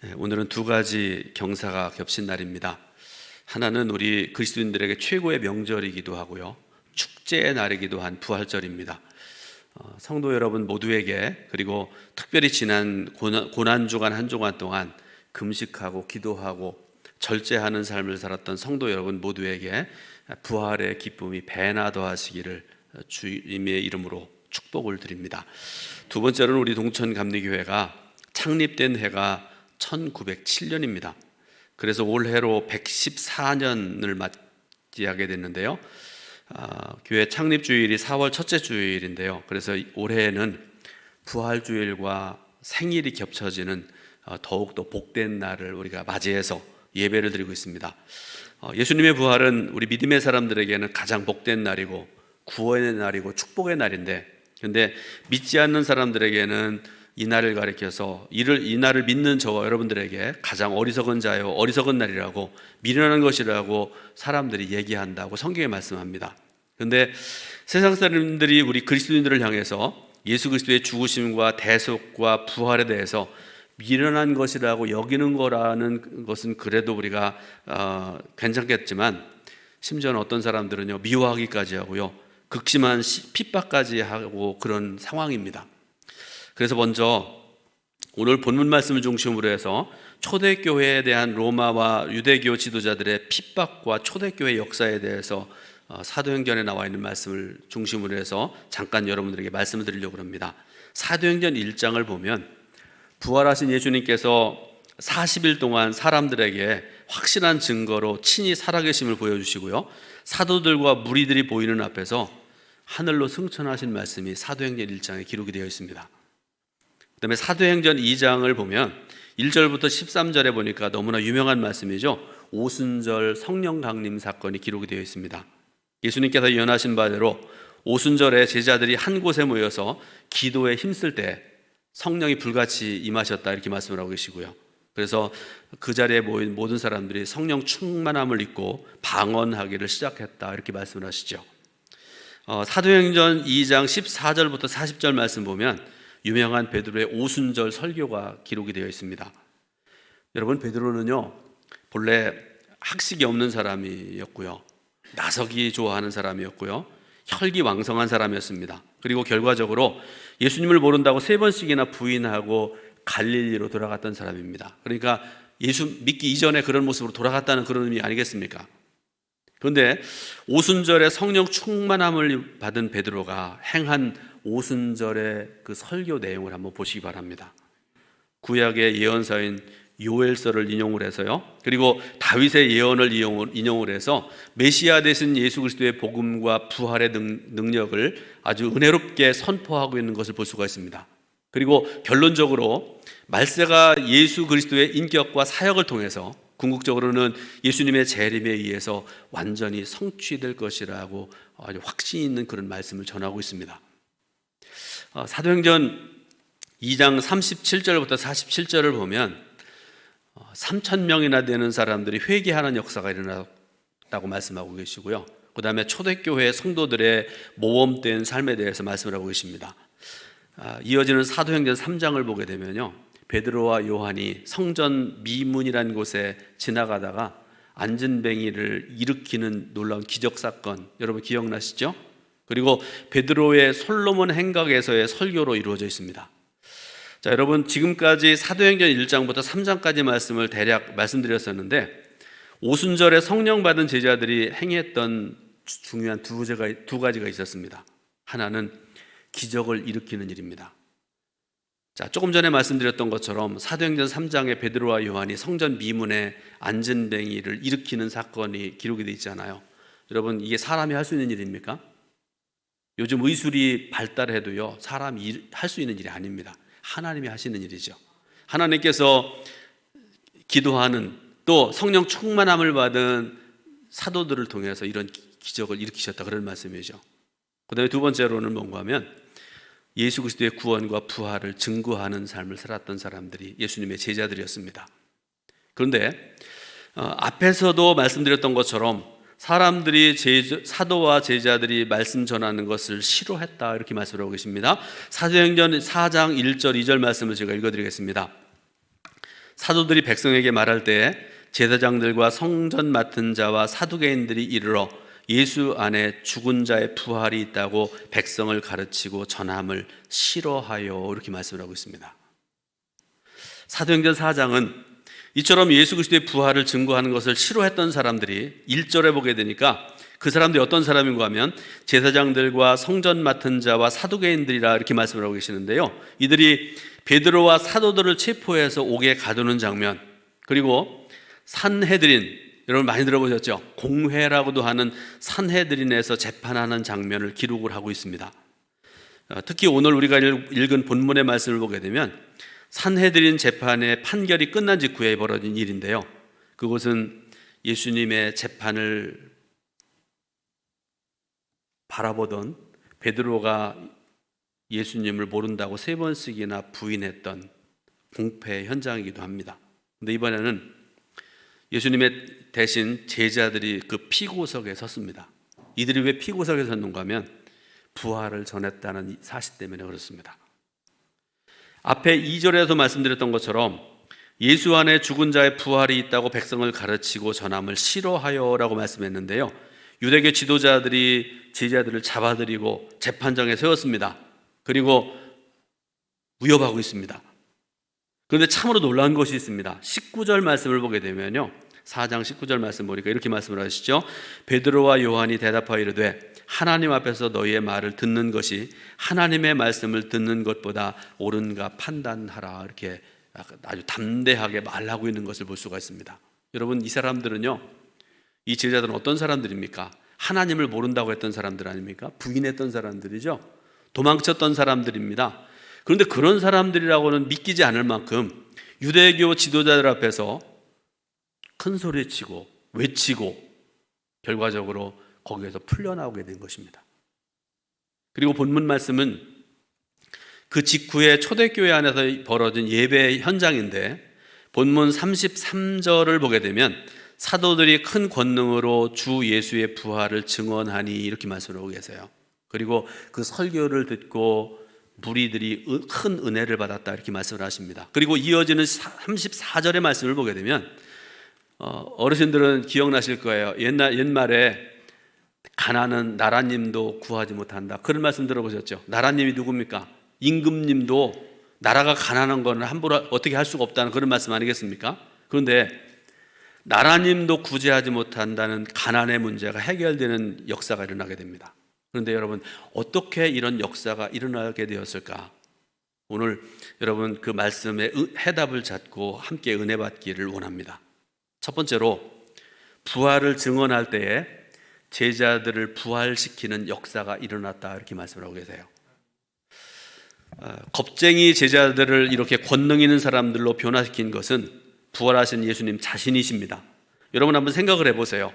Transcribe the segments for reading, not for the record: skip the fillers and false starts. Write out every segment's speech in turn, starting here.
오늘은 두 가지 경사가 겹친 날입니다. 하나는 우리 그리스도인들에게 최고의 명절이기도 하고요, 축제의 날이기도 한 부활절입니다. 성도 여러분 모두에게, 그리고 특별히 지난 고난주간 한 주간 동안 금식하고 기도하고 절제하는 삶을 살았던 성도 여러분 모두에게 부활의 기쁨이 배나 더하시기를 주님의 이름으로 축복을 드립니다. 두 번째로는 우리 동천감리교회가 창립된 해가 1907년입니다. 그래서 올해로 114년을 맞이하게 됐는데요. 교회 창립 주일이 4월 첫째 주일인데요. 그래서 올해에는 부활주일과 생일이 겹쳐지는 더욱더 복된 날을 우리가 맞이해서 예배를 드리고 있습니다. 예수님의 부활은 우리 믿음의 사람들에게는 가장 복된 날이고 구원의 날이고 축복의 날인데, 그런데 믿지 않는 사람들에게는 이 날을 가리켜서 이 날을 믿는 저와 여러분들에게 가장 어리석은 자요, 어리석은 날이라고, 미련한 것이라고 사람들이 얘기한다고 성경에 말씀합니다. 그런데 세상 사람들이 우리 그리스도인들을 향해서 예수 그리스도의 죽으심과 대속과 부활에 대해서 미련한 것이라고 여기는 거라는 것은 그래도 우리가 괜찮겠지만, 심지어는 어떤 사람들은요, 미워하기까지 하고요, 극심한 핍박까지 하고 그런 상황입니다. 그래서 먼저 오늘 본문 말씀을 중심으로 해서 초대교회에 대한 로마와 유대교 지도자들의 핍박과 초대교회 역사에 대해서 사도행전에 나와 있는 말씀을 중심으로 해서 잠깐 여러분들에게 말씀을 드리려고 합니다. 사도행전 1장을 보면 부활하신 예수님께서 40일 동안 사람들에게 확실한 증거로 친히 살아계심을 보여주시고요, 사도들과 무리들이 보이는 앞에서 하늘로 승천하신 말씀이 사도행전 1장에 기록이 되어 있습니다. 그 다음에 사도행전 2장을 보면 1절부터 13절에 보니까 너무나 유명한 말씀이죠. 오순절 성령 강림 사건이 기록이 되어 있습니다. 예수님께서 예언하신 바대로 오순절에 제자들이 한 곳에 모여서 기도에 힘쓸 때 성령이 불같이 임하셨다, 이렇게 말씀을 하고 계시고요. 그래서 그 자리에 모인 모든 사람들이 성령 충만함을 입고 방언하기를 시작했다, 이렇게 말씀을 하시죠. 사도행전 2장 14절부터 40절 말씀 보면 유명한 베드로의 오순절 설교가 기록이 되어 있습니다. 여러분, 베드로는요, 본래 학식이 없는 사람이었고요, 나서기 좋아하는 사람이었고요, 혈기왕성한 사람이었습니다. 그리고 결과적으로 예수님을 모른다고 3번씩이나 부인하고 갈릴리로 돌아갔던 사람입니다. 그러니까 예수 믿기 이전에 그런 모습으로 돌아갔다는 그런 의미 아니겠습니까? 그런데 오순절에 성령 충만함을 받은 베드로가 행한 오순절의 그 설교 내용을 한번 보시기 바랍니다. 구약의 예언서인 요엘서를 인용을 해서요, 그리고 다윗의 예언을 인용을 해서 메시아 되신 예수 그리스도의 복음과 부활의 능력을 아주 은혜롭게 선포하고 있는 것을 볼 수가 있습니다. 그리고 결론적으로 말세가 예수 그리스도의 인격과 사역을 통해서 궁극적으로는 예수님의 재림에 의해서 완전히 성취될 것이라고 아주 확신 있는 그런 말씀을 전하고 있습니다. 사도행전 2장 37절부터 47절을 보면 3,000명이나 되는 사람들이 회개하는 역사가 일어났다고 말씀하고 계시고요, 그 다음에 초대교회 성도들의 모범된 삶에 대해서 말씀을 하고 계십니다. 이어지는 사도행전 3장을 보게 되면요, 베드로와 요한이 성전 미문이라는 곳에 지나가다가 안전뱅이를 일으키는 놀라운 기적 사건, 여러분 기억나시죠? 그리고 베드로의 솔로몬 행각에서의 설교로 이루어져 있습니다. 자, 여러분, 지금까지 사도행전 1장부터 3장까지 말씀을 대략 말씀드렸었는데, 오순절에 성령 받은 제자들이 행했던 중요한 두 가지가 있었습니다. 하나는 기적을 일으키는 일입니다. 자, 조금 전에 말씀드렸던 것처럼 사도행전 3장에 베드로와 요한이 성전 미문에 안전뱅이를 일으키는 사건이 기록이 되어 있잖아요. 여러분, 이게 사람이 할 수 있는 일입니까? 요즘 의술이 발달해도요, 사람이 할 수 있는 일이 아닙니다. 하나님이 하시는 일이죠. 하나님께서 기도하는, 또 성령 충만함을 받은 사도들을 통해서 이런 기적을 일으키셨다, 그런 말씀이죠. 그 다음에 두 번째로는 뭔가 하면 예수 그리스도의 구원과 부활을 증거하는 삶을 살았던 사람들이 예수님의 제자들이었습니다. 그런데 앞에서도 말씀드렸던 것처럼 사람들이 사도와 제자들이 말씀 전하는 것을 싫어했다, 이렇게 말씀하고 계십니다. 사도행전 4장 1절 2절 말씀을 제가 읽어드리겠습니다. 사도들이 백성에게 말할 때에 제사장들과 성전 맡은 자와 사두개인들이 이르러 예수 안에 죽은 자의 부활이 있다고 백성을 가르치고 전함을 싫어하여 이렇게 말씀을 하고 있습니다. 사도행전 4장은 이처럼 예수 그리스도의 부활을 증거하는 것을 싫어했던 사람들이 1절에 보게 되니까 그 사람들이 어떤 사람인가 하면 제사장들과 성전 맡은 자와 사두개인들이라 이렇게 말씀을 하고 계시는데요. 이들이 베드로와 사도들을 체포해서 옥에 가두는 장면, 그리고 산헤드린, 여러분 많이 들어보셨죠? 공회라고도 하는 산헤드린에서 재판하는 장면을 기록을 하고 있습니다. 특히 오늘 우리가 읽은 본문의 말씀을 보게 되면 산헤드린 재판의 판결이 끝난 직후에 벌어진 일인데요. 그것은 예수님의 재판을 바라보던 베드로가 예수님을 모른다고 3번씩이나 부인했던 공패 현장이기도 합니다. 근데 이번에는 예수님의 대신 제자들이 그 피고석에 섰습니다. 이들이 왜 피고석에 섰는가 하면 부활을 전했다는 사실 때문에 그렇습니다. 앞에 2절에서 말씀드렸던 것처럼 예수 안에 죽은 자의 부활이 있다고 백성을 가르치고 전함을 싫어하여라고 말씀했는데요. 유대교 지도자들이 제자들을 잡아들이고 재판장에 세웠습니다. 그리고 위협하고 있습니다. 그런데 참으로 놀라운 것이 있습니다. 19절 말씀을 보게 되면요, 4장 19절 말씀 보니까 이렇게 말씀을 하시죠. 베드로와 요한이 대답하여 이르되 하나님 앞에서 너희의 말을 듣는 것이 하나님의 말씀을 듣는 것보다 옳은가 판단하라, 이렇게 아주 담대하게 말하고 있는 것을 볼 수가 있습니다. 여러분, 이 사람들은요, 이 제자들은 어떤 사람들입니까? 하나님을 모른다고 했던 사람들 아닙니까? 부인했던 사람들이죠. 도망쳤던 사람들입니다. 그런데 그런 사람들이라고는 믿기지 않을 만큼 유대교 지도자들 앞에서 큰 소리치고 외치고 결과적으로 거기에서 풀려나오게 된 것입니다. 그리고 본문 말씀은 그 직후에 초대교회 안에서 벌어진 예배 현장인데 본문 33절을 보게 되면 사도들이 큰 권능으로 주 예수의 부활을 증언하니 이렇게 말씀하고 계세요. 그리고 그 설교를 듣고 무리들이 큰 은혜를 받았다, 이렇게 말씀을 하십니다. 그리고 이어지는 34절의 말씀을 보게 되면 어르신들은 기억나실 거예요. 옛말에 가난은 나라님도 구하지 못한다, 그런 말씀 들어보셨죠? 나라님이 누굽니까? 임금님도 나라가 가난한 거는 함부로 어떻게 할 수가 없다는 그런 말씀 아니겠습니까? 그런데 나라님도 구제하지 못한다는 가난의 문제가 해결되는 역사가 일어나게 됩니다. 그런데 여러분, 어떻게 이런 역사가 일어나게 되었을까? 오늘 여러분 그 말씀의 해답을 찾고 함께 은혜 받기를 원합니다. 첫 번째로, 부활을 증언할 때에 제자들을 부활시키는 역사가 일어났다, 이렇게 말씀을 하고 계세요. 겁쟁이 제자들을 이렇게 권능 있는 사람들로 변화시킨 것은 부활하신 예수님 자신이십니다. 여러분 한번 생각을 해보세요.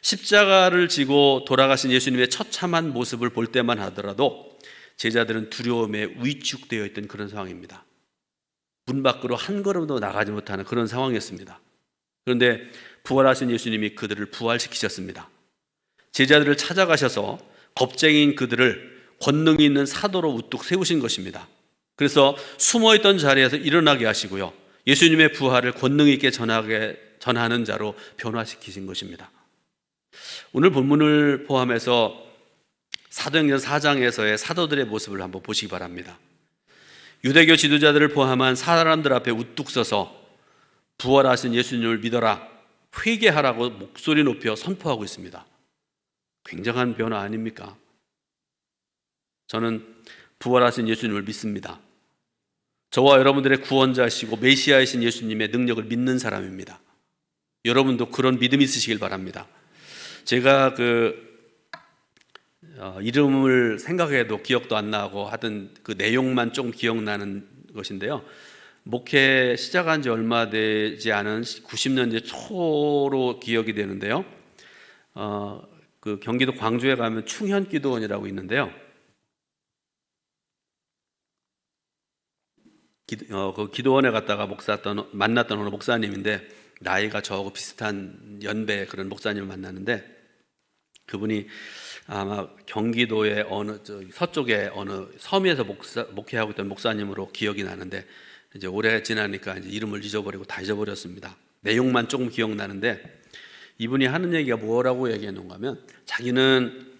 십자가를 지고 돌아가신 예수님의 처참한 모습을 볼 때만 하더라도 제자들은 두려움에 위축되어 있던 그런 상황입니다. 문 밖으로 한 걸음도 나가지 못하는 그런 상황이었습니다. 그런데 부활하신 예수님이 그들을 부활시키셨습니다. 제자들을 찾아가셔서 겁쟁이인 그들을 권능이 있는 사도로 우뚝 세우신 것입니다. 그래서 숨어있던 자리에서 일어나게 하시고요, 예수님의 부활을 권능 있게 전하는 자로 변화시키신 것입니다. 오늘 본문을 포함해서 사도행전 4장에서의 사도들의 모습을 한번 보시기 바랍니다. 유대교 지도자들을 포함한 사람들 앞에 우뚝 서서 부활하신 예수님을 믿어라, 회개하라고 목소리 높여 선포하고 있습니다. 굉장한 변화 아닙니까? 저는 부활하신 예수님을 믿습니다. 저와 여러분들의 구원자시고 메시아이신 예수님의 능력을 믿는 사람입니다. 여러분도 그런 믿음이 있으시길 바랍니다. 제가 이름을 생각해도 기억도 안 나고 하던 그 내용만 좀 기억나는 것인데요. 목회 시작한 지 얼마 되지 않은 90년대 초로 기억이 되는데요. 그 경기도 광주에 가면 충현기도원이라고 있는데요. 그 기도원에 갔다가 만났던 어느 목사님인데 나이가 저하고 비슷한 연배 그런 목사님을 만났는데 그분이 아마 경기도의 어느 서쪽의 어느 섬에서 목회하고 있던 목사님으로 기억이 나는데 이제 오래 지나니까 이제 이름을 잊어버리고 다 잊어버렸습니다. 내용만 조금 기억나는데 이분이 하는 얘기가 뭐라고 얘기해 놓은가 하면 자기는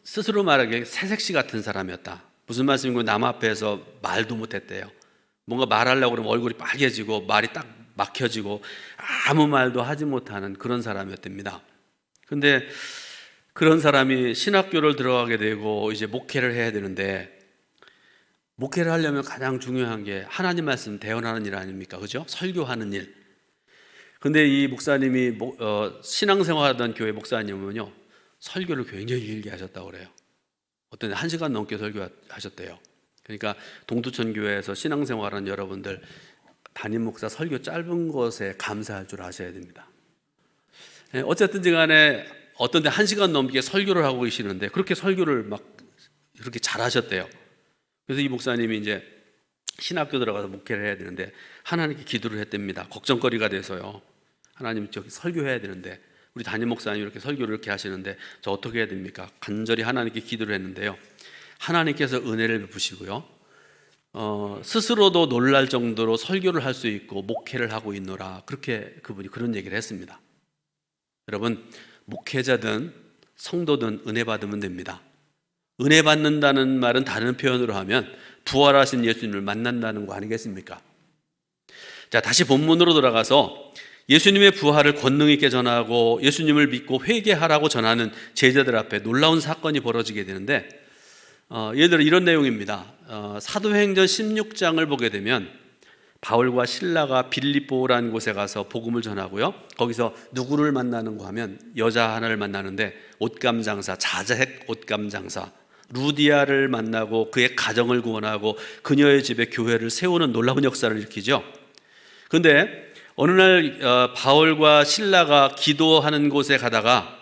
스스로 말하기에 새색시 같은 사람이었다. 무슨 말씀이고 남 앞에서 말도 못했대요. 뭔가 말하려고 그러면 얼굴이 빨개지고 말이 딱 막혀지고 아무 말도 하지 못하는 그런 사람이었답니다. 근데 그런 사람이 신학교를 들어가게 되고 이제 목회를 해야 되는데 목회를 하려면 가장 중요한 게 하나님 말씀 대언하는 일 아닙니까? 그죠? 설교하는 일. 근데 이 목사님이 신앙생활하던 교회 목사님은요 설교를 굉장히 길게 하셨다고 그래요. 어떤 1시간 넘게 설교하셨대요. 그러니까 동두천 교회에서 신앙생활하는 여러분들 담임 목사 설교 짧은 것에 감사할 줄 아셔야 됩니다. 어쨌든지 간에 어떤 데 1시간 넘게 설교를 하고 계시는데 그렇게 설교를 막 이렇게 잘하셨대요. 그래서 이 목사님이 이제 신학교 들어가서 목회를 해야 되는데 하나님께 기도를 했답니다. 걱정거리가 돼서요. 하나님 저기 설교해야 되는데 우리 담임 목사님 이렇게 설교를 이렇게 하시는데 저 어떻게 해야 됩니까? 간절히 하나님께 기도를 했는데요. 하나님께서 은혜를 베푸시고요. 스스로도 놀랄 정도로 설교를 할 수 있고 목회를 하고 있노라. 그렇게 그분이 그런 얘기를 했습니다. 여러분 목회자든 성도든 은혜 받으면 됩니다. 은혜 받는다는 말은 다른 표현으로 하면 부활하신 예수님을 만난다는 거 아니겠습니까? 자, 다시 본문으로 돌아가서 예수님의 부활을 권능 있게 전하고 예수님을 믿고 회개하라고 전하는 제자들 앞에 놀라운 사건이 벌어지게 되는데 예를 들어 이런 내용입니다. 사도행전 16장을 보게 되면 바울과 실라가 빌립보라는 곳에 가서 복음을 전하고요. 거기서 누구를 만나는가 하면 여자 하나를 만나는데 옷감 장사, 자색 옷감 장사 루디아를 만나고 그의 가정을 구원하고 그녀의 집에 교회를 세우는 놀라운 역사를 일으키죠. 그런데 어느 날 바울과 실라가 기도하는 곳에 가다가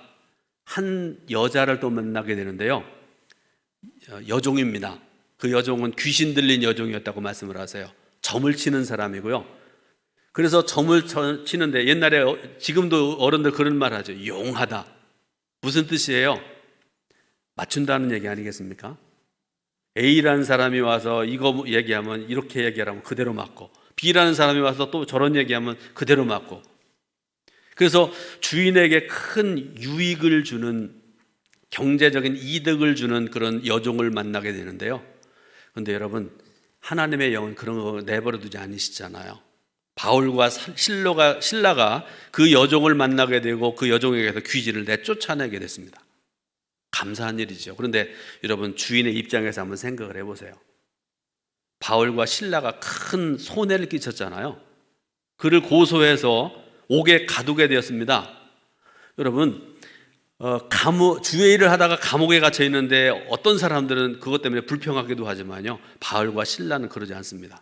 한 여자를 또 만나게 되는데요. 여종입니다. 그 여종은 귀신 들린 여종이었다고 말씀을 하세요. 점을 치는 사람이고요. 그래서 점을 치는데 옛날에 지금도 어른들 그런 말 하죠. 용하다. 무슨 뜻이에요? 맞춘다는 얘기 아니겠습니까? A라는 사람이 와서 이거 얘기하면 이렇게 얘기하면 그대로 맞고 B라는 사람이 와서 또 저런 얘기하면 그대로 맞고 그래서 주인에게 큰 유익을 주는 경제적인 이득을 주는 그런 여종을 만나게 되는데요. 그런데 여러분 하나님의 영은 그런 거 내버려 두지 않으시잖아요. 바울과 실라가 그 여종을 만나게 되고 그 여종에게서 귀신을 내쫓아내게 됐습니다. 감사한 일이죠. 그런데 여러분 주인의 입장에서 한번 생각을 해보세요. 바울과 실라가 큰 손해를 끼쳤잖아요. 그를 고소해서 옥에 가두게 되었습니다. 여러분 주의 일을 하다가 감옥에 갇혀 있는데 어떤 사람들은 그것 때문에 불평하기도 하지만요, 바울과 실라는 그러지 않습니다.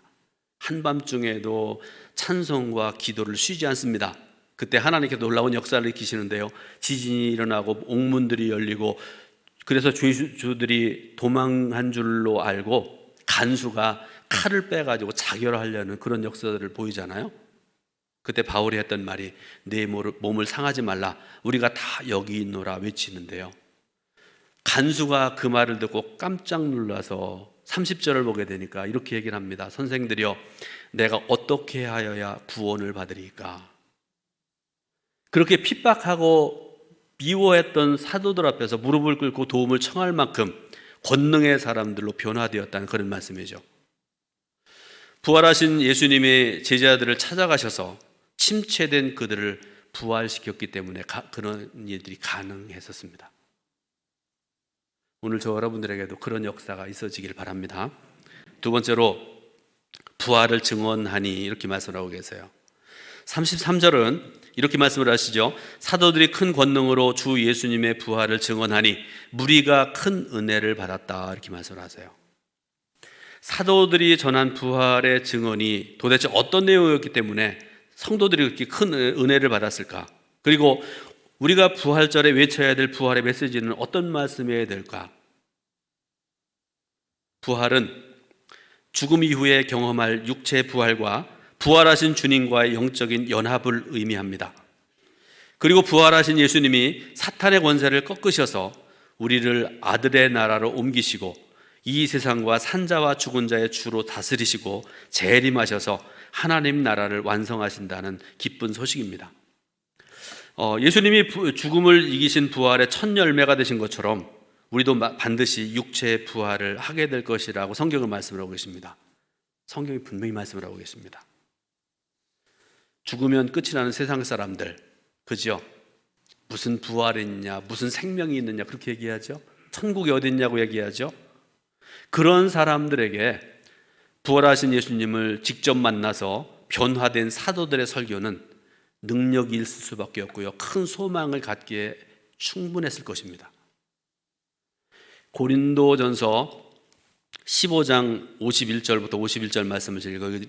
한밤중에도 찬송과 기도를 쉬지 않습니다. 그때 하나님께서 놀라운 역사를 일으키시는데요, 지진이 일어나고 옥문들이 열리고 그래서 죄수들이 도망한 줄로 알고 간수가 칼을 빼가지고 자결하려는 그런 역사들을 보이잖아요. 그때 바울이 했던 말이 내 몸을 상하지 말라 우리가 다 여기 있노라 외치는데요, 간수가 그 말을 듣고 깜짝 놀라서 30절을 보게 되니까 이렇게 얘기를 합니다. 선생들이여 내가 어떻게 하여야 구원을 받으리까? 그렇게 핍박하고 미워했던 사도들 앞에서 무릎을 꿇고 도움을 청할 만큼 권능의 사람들로 변화되었다는 그런 말씀이죠. 부활하신 예수님의 제자들을 찾아가셔서 침체된 그들을 부활시켰기 때문에 그런 일들이 가능했었습니다. 오늘 저 여러분들에게도 그런 역사가 있어지길 바랍니다. 두 번째로 부활을 증언하니 이렇게 말씀하고 계세요. 33절은 이렇게 말씀을 하시죠. 사도들이 큰 권능으로 주 예수님의 부활을 증언하니 무리가 큰 은혜를 받았다 이렇게 말씀을 하세요. 사도들이 전한 부활의 증언이 도대체 어떤 내용이었기 때문에 성도들이 그렇게 큰 은혜를 받았을까? 그리고 우리가 부활절에 외쳐야 될 부활의 메시지는 어떤 말씀이어야 될까? 부활은 죽음 이후에 경험할 육체의 부활과 부활하신 주님과의 영적인 연합을 의미합니다. 그리고 부활하신 예수님이 사탄의 권세를 꺾으셔서 우리를 아들의 나라로 옮기시고 이 세상과 산자와 죽은 자의 주로 다스리시고 재림하셔서 하나님 나라를 완성하신다는 기쁜 소식입니다. 예수님이 죽음을 이기신 부활의 첫 열매가 되신 것처럼 우리도 반드시 육체의 부활을 하게 될 것이라고 성경은 말씀을 하고 계십니다. 성경이 분명히 말씀을 하고 계십니다. 죽으면 끝이 나는 세상 사람들, 그죠? 무슨 부활이 있냐, 무슨 생명이 있느냐 그렇게 얘기하죠. 천국이 어디 있냐고 얘기하죠. 그런 사람들에게 부활하신 예수님을 직접 만나서 변화된 사도들의 설교는 능력이 있을 수밖에 없고요, 큰 소망을 갖기에 충분했을 것입니다. 고린도전서 15장 51절부터 51절 말씀을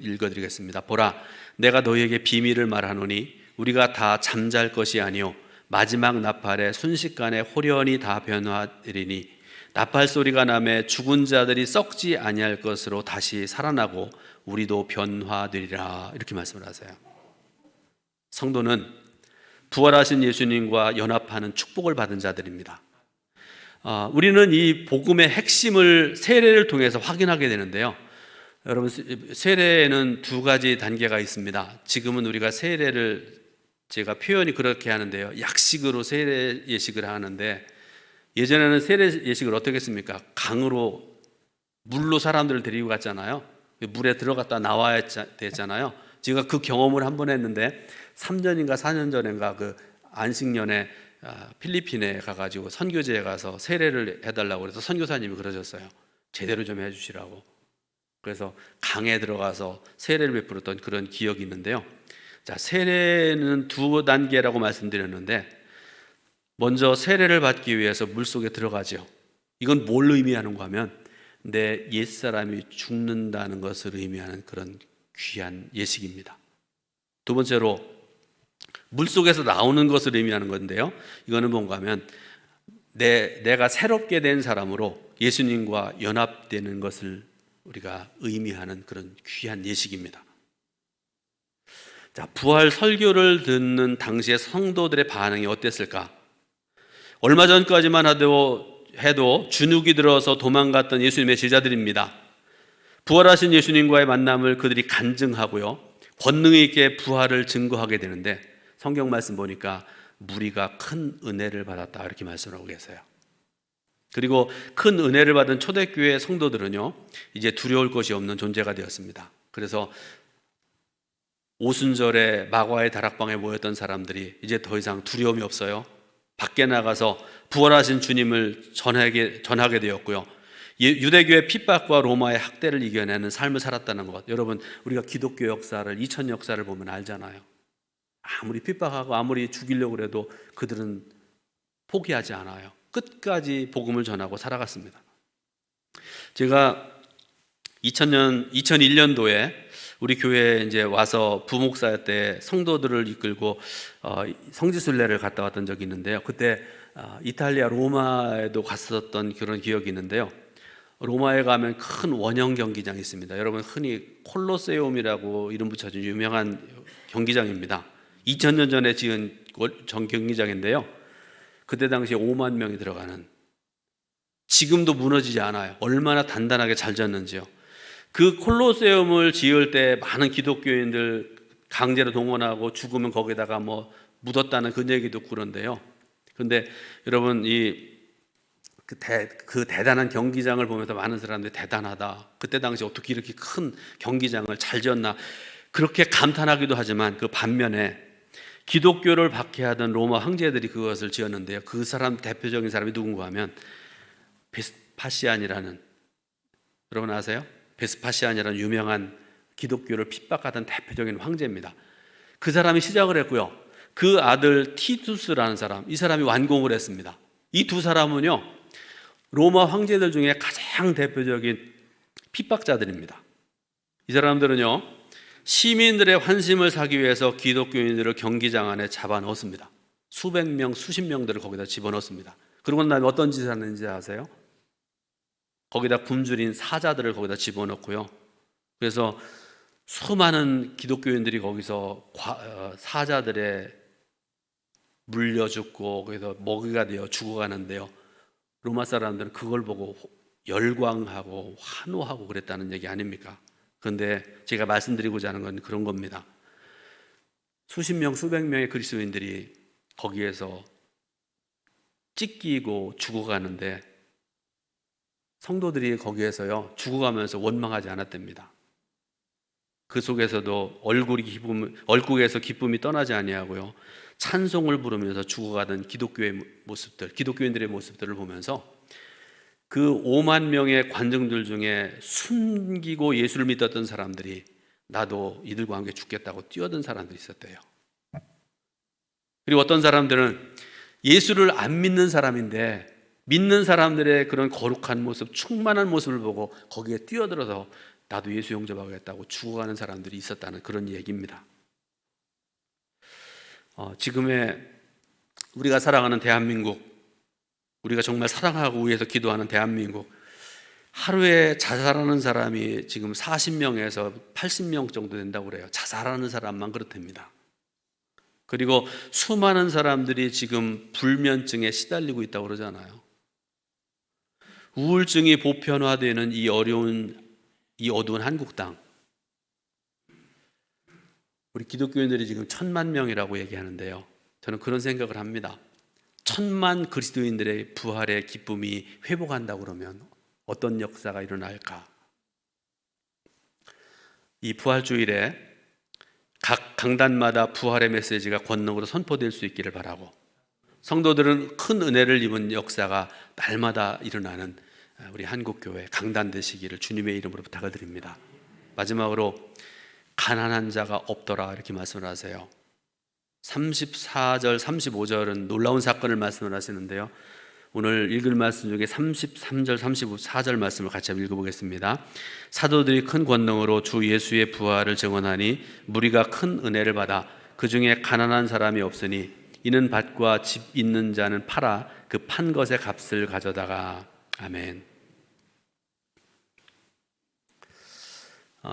읽어드리겠습니다. 보라, 내가 너희에게 비밀을 말하노니 우리가 다 잠잘 것이 아니요 마지막 나팔에 순식간에 홀연히 다 변화되리니 나팔 소리가 나매 죽은 자들이 썩지 아니할 것으로 다시 살아나고 우리도 변화되리라, 이렇게 말씀을 하세요. 성도는 부활하신 예수님과 연합하는 축복을 받은 자들입니다. 우리는 이 복음의 핵심을 세례를 통해서 확인하게 되는데요. 여러분, 세례에는 두 가지 단계가 있습니다. 지금은 우리가 세례를, 제가 표현이 그렇게 하는데요, 약식으로 세례 예식을 하는데, 예전에는 세례 예식을 어떻게 했습니까? 강으로 물로 사람들을 데리고 갔잖아요. 물에 들어갔다 나와야 됐잖아요. 제가 그 경험을 한 번 했는데 3년인가 4년 전인가 그 안식년에 필리핀에 가가지고 선교지에 가서 세례를 해달라고 그래서 선교사님이 그러셨어요. 제대로 좀 해주시라고. 그래서 강에 들어가서 세례를 베풀었던 그런 기억이 있는데요. 자, 세례는 두 단계라고 말씀드렸는데, 먼저 세례를 받기 위해서 물속에 들어가죠. 이건 뭘 의미하는가 하면 내 옛사람이 죽는다는 것을 의미하는 그런 귀한 예식입니다. 두 번째로 물속에서 나오는 것을 의미하는 건데요, 이거는 뭔가 하면 내가 새롭게 된 사람으로 예수님과 연합되는 것을 우리가 의미하는 그런 귀한 예식입니다. 자, 부활 설교를 듣는 당시의 성도들의 반응이 어땠을까? 얼마 전까지만 해도 주눅이 들어서 도망갔던 예수님의 제자들입니다. 부활하신 예수님과의 만남을 그들이 간증하고요, 권능 있게 부활을 증거하게 되는데, 성경 말씀 보니까 무리가 큰 은혜를 받았다, 이렇게 말씀하고 계세요. 그리고 큰 은혜를 받은 초대교회 성도들은요, 이제 두려울 것이 없는 존재가 되었습니다. 그래서 오순절에 마과의 다락방에 모였던 사람들이 이제 더 이상 두려움이 없어요. 밖에 나가서 부활하신 주님을 전하게 되었고요, 유대교의 핍박과 로마의 학대를 이겨내는 삶을 살았다는 것. 여러분, 우리가 기독교 역사를, 2000 역사를 보면 알잖아요. 아무리 핍박하고 아무리 죽이려고 해도 그들은 포기하지 않아요. 끝까지 복음을 전하고 살아갔습니다. 제가 2001년도에 우리 교회에 이제 와서 부목사 때 성도들을 이끌고 성지순례를 갔다 왔던 적이 있는데요. 그때 이탈리아 로마에도 갔었던 그런 기억이 있는데요. 로마에 가면 큰 원형 경기장이 있습니다. 여러분, 흔히 콜로세움이라고 이름 붙여진 유명한 경기장입니다. 2000년 전에 지은 전 경기장인데요, 그때 당시에 5만 명이 들어가는, 지금도 무너지지 않아요. 얼마나 단단하게 잘 졌는지요. 그 콜로세움을 지을 때 많은 기독교인들 강제로 동원하고 죽으면 거기다가 묻었다는 그 얘기도 그런데요. 그런데 여러분, 그 대단한 경기장을 보면서 많은 사람들이 대단하다, 그때 당시 어떻게 이렇게 큰 경기장을 잘 지었나, 그렇게 감탄하기도 하지만 그 반면에 기독교를 박해하던 로마 황제들이 그것을 지었는데요, 그 사람 대표적인 사람이 누군가 하면 베스파시안이라는, 여러분 아세요? 베스파시안이라는 유명한 기독교를 핍박하던 대표적인 황제입니다. 그 사람이 시작을 했고요, 그 아들 티투스라는 사람, 이 사람이 완공을 했습니다. 이 두 사람은요, 로마 황제들 중에 가장 대표적인 핍박자들입니다. 이 사람들은요, 시민들의 환심을 사기 위해서 기독교인들을 경기장 안에 잡아 넣었습니다. 수백 명, 수십 명들을 거기다 집어넣습니다. 그러고 난 다음에 어떤 짓을 하는지 아세요? 거기다 굶주린 사자들을 거기다 집어넣고요, 그래서 수많은 기독교인들이 거기서 사자들의 물려 죽고 거기서 먹이가 되어 죽어가는데요, 로마 사람들은 그걸 보고 열광하고 환호하고 그랬다는 얘기 아닙니까? 그런데 제가 말씀드리고자 하는 건 그런 겁니다. 수십 명, 수백 명의 그리스도인들이 거기에서 찢기고 죽어가는데 성도들이 거기에서요 죽어가면서 원망하지 않았답니다. 그 속에서도 얼굴에서 기쁨이 떠나지 아니하고요 찬송을 부르면서 죽어가던 기독교인들의 모습들을 보면서 그 5만 명의 관중들 중에 숨기고 예수를 믿었던 사람들이 나도 이들과 함께 죽겠다고 뛰어든 사람들이 있었대요. 그리고 어떤 사람들은 예수를 안 믿는 사람인데 믿는 사람들의 그런 거룩한 모습, 충만한 모습을 보고 거기에 뛰어들어서 나도 예수 영접하겠다고 죽어가는 사람들이 있었다는 그런 얘기입니다. 지금의 우리가 살아가는 대한민국, 우리가 정말 사랑하고 위해서 기도하는 대한민국, 하루에 자살하는 사람이 지금 40명에서 80명 정도 된다고 그래요. 자살하는 사람만 그렇답니다. 그리고 수많은 사람들이 지금 불면증에 시달리고 있다고 그러잖아요. 우울증이 보편화되는 이 어두운 한국 땅, 우리 기독교인들이 지금 1,000만 명이라고 얘기하는데요, 저는 그런 생각을 합니다. 1,000만 그리스도인들의 부활의 기쁨이 회복한다고 그러면 어떤 역사가 일어날까? 이 부활주일에 각 강단마다 부활의 메시지가 권능으로 선포될 수 있기를 바라고, 성도들은 큰 은혜를 입은 역사가 날마다 일어나는 우리 한국교회 강단 되시기를 주님의 이름으로 부탁을 드립니다. 마지막으로 가난한 자가 없더라 이렇게 말씀을 하세요. 34절, 35절은 놀라운 사건을 말씀을 하시는데요, 오늘 읽을 말씀 중에 33절, 34절 말씀을 같이 한번 읽어보겠습니다. 사도들이 큰 권능으로 주 예수의 부활을 증언하니 무리가 큰 은혜를 받아 그 중에 가난한 사람이 없으니 이는 밭과 집 있는 자는 팔아 그 판 것의 값을 가져다가. 아멘.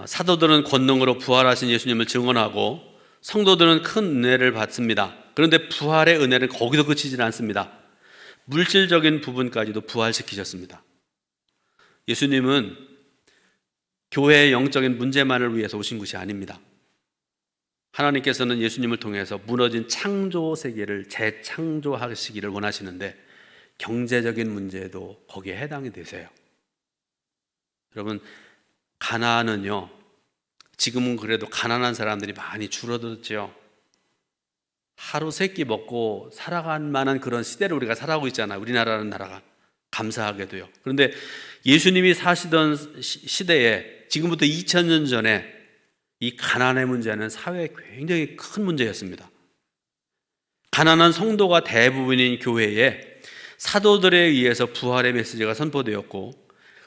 사도들은 권능으로 부활하신 예수님을 증언하고 성도들은 큰 은혜를 받습니다. 그런데 부활의 은혜는 거기서 그치지 않습니다. 물질적인 부분까지도 부활시키셨습니다. 예수님은 교회의 영적인 문제만을 위해서 오신 것이 아닙니다. 하나님께서는 예수님을 통해서 무너진 창조 세계를 재창조하시기를 원하시는데 경제적인 문제도 거기에 해당이 되세요. 여러분, 가나안은요, 지금은 그래도 가난한 사람들이 많이 줄어들었죠. 하루 세 끼 먹고 살아갈 만한 그런 시대를 우리가 살아가고 있잖아요. 우리나라는 나라가 감사하게도요. 그런데 예수님이 사시던 시대에 지금부터 2000년 전에 이 가난의 문제는 사회에 굉장히 큰 문제였습니다. 가난한 성도가 대부분인 교회에 사도들에 의해서 부활의 메시지가 선포되었고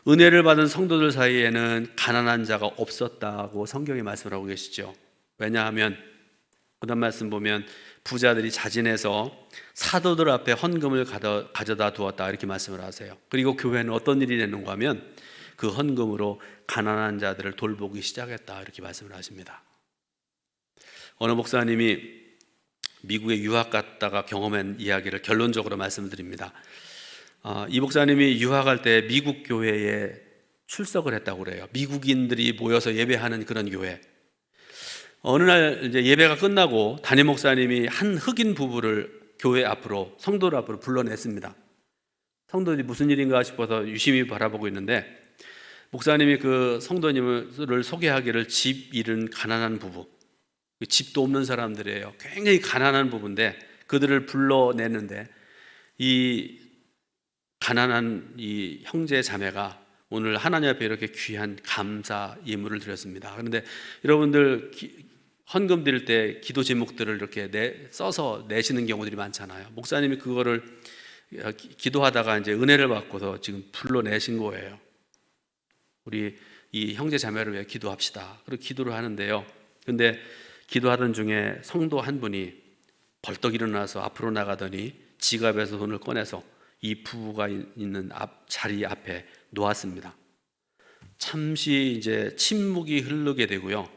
은혜를 받은 성도들 사이에는 가난한 자가 없었다고 성경이 말씀을 하고 계시죠. 왜냐하면 그다음 말씀 보면 부자들이 자진해서 사도들 앞에 헌금을 가져다 두었다 이렇게 말씀을 하세요. 그리고 교회는 어떤 일이 되는가 하면 그 헌금으로 가난한 자들을 돌보기 시작했다 이렇게 말씀을 하십니다. 어느 목사님이 미국에 유학 갔다가 경험한 이야기를 결론적으로 말씀을 드립니다. 이 목사님이 유학할 때 미국 교회에 출석을 했다고 그래요. 미국인들이 모여서 예배하는 그런 교회. 어느 날 이제 예배가 끝나고 담임 목사님이 한 흑인 부부를 교회 앞으로, 성도들 앞으로 불러냈습니다. 성도들이 무슨 일인가 싶어서 유심히 바라보고 있는데 목사님이 그 성도님을 소개하기를 집 잃은 가난한 부부, 집도 없는 사람들이에요. 굉장히 가난한 부부인데 그들을 불러내는데 이 가난한 이 형제 자매가 오늘 하나님 앞에 이렇게 귀한 감사 예물을 드렸습니다. 그런데 여러분들 헌금 드릴 때 기도 제목들을 이렇게 써서 내시는 경우들이 많잖아요. 목사님이 그거를 기도하다가 이제 은혜를 받고서 지금 불러내신 거예요. 우리 이 형제 자매를 위해 기도합시다. 그리고 기도를 하는데요. 근데 기도하던 중에 성도 한 분이 벌떡 일어나서 앞으로 나가더니 지갑에서 돈을 꺼내서 이 부부가 있는 자리 앞에 놓았습니다. 잠시 이제 침묵이 흐르게 되고요.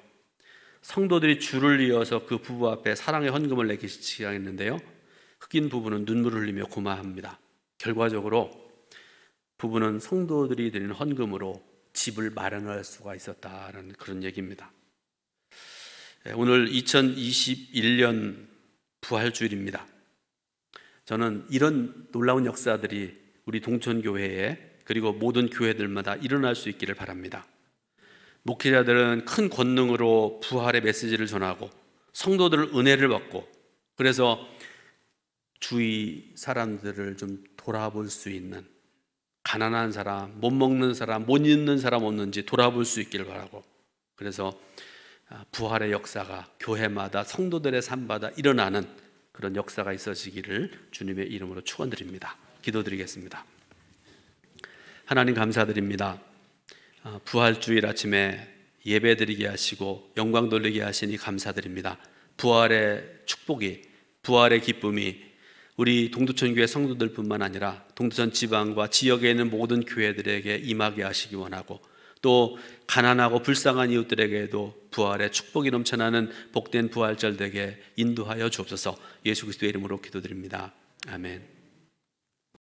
성도들이 줄을 이어서 그 부부 앞에 사랑의 헌금을 내기 시작했는데요. 흑인 부부는 눈물을 흘리며 고마합니다. 결과적으로 부부는 성도들이 드리는 헌금으로 집을 마련할 수가 있었다는 그런 얘기입니다. 오늘 2021년 부활주일입니다. 저는 이런 놀라운 역사들이 우리 동천교회에 그리고 모든 교회들마다 일어날 수 있기를 바랍니다. 목회자들은 큰 권능으로 부활의 메시지를 전하고 성도들 은혜를 받고, 그래서 주위 사람들을 좀 돌아볼 수 있는, 가난한 사람, 못 먹는 사람, 못 입는 사람 없는지 돌아볼 수 있기를 바라고, 그래서 부활의 역사가 교회마다 성도들의 삶마다 일어나는 그런 역사가 있어지기를 주님의 이름으로 축원드립니다. 기도드리겠습니다. 하나님 감사드립니다. 부활주일 아침에 예배드리게 하시고 영광 돌리게 하시니 감사드립니다. 부활의 축복이, 부활의 기쁨이 우리 동두천교회 성도들뿐만 아니라 동두천 지방과 지역에 있는 모든 교회들에게 임하게 하시기 원하고, 또 가난하고 불쌍한 이웃들에게도 부활의 축복이 넘쳐나는 복된 부활절 되게 인도하여 주옵소서. 예수 그리스도의 이름으로 기도드립니다. 아멘.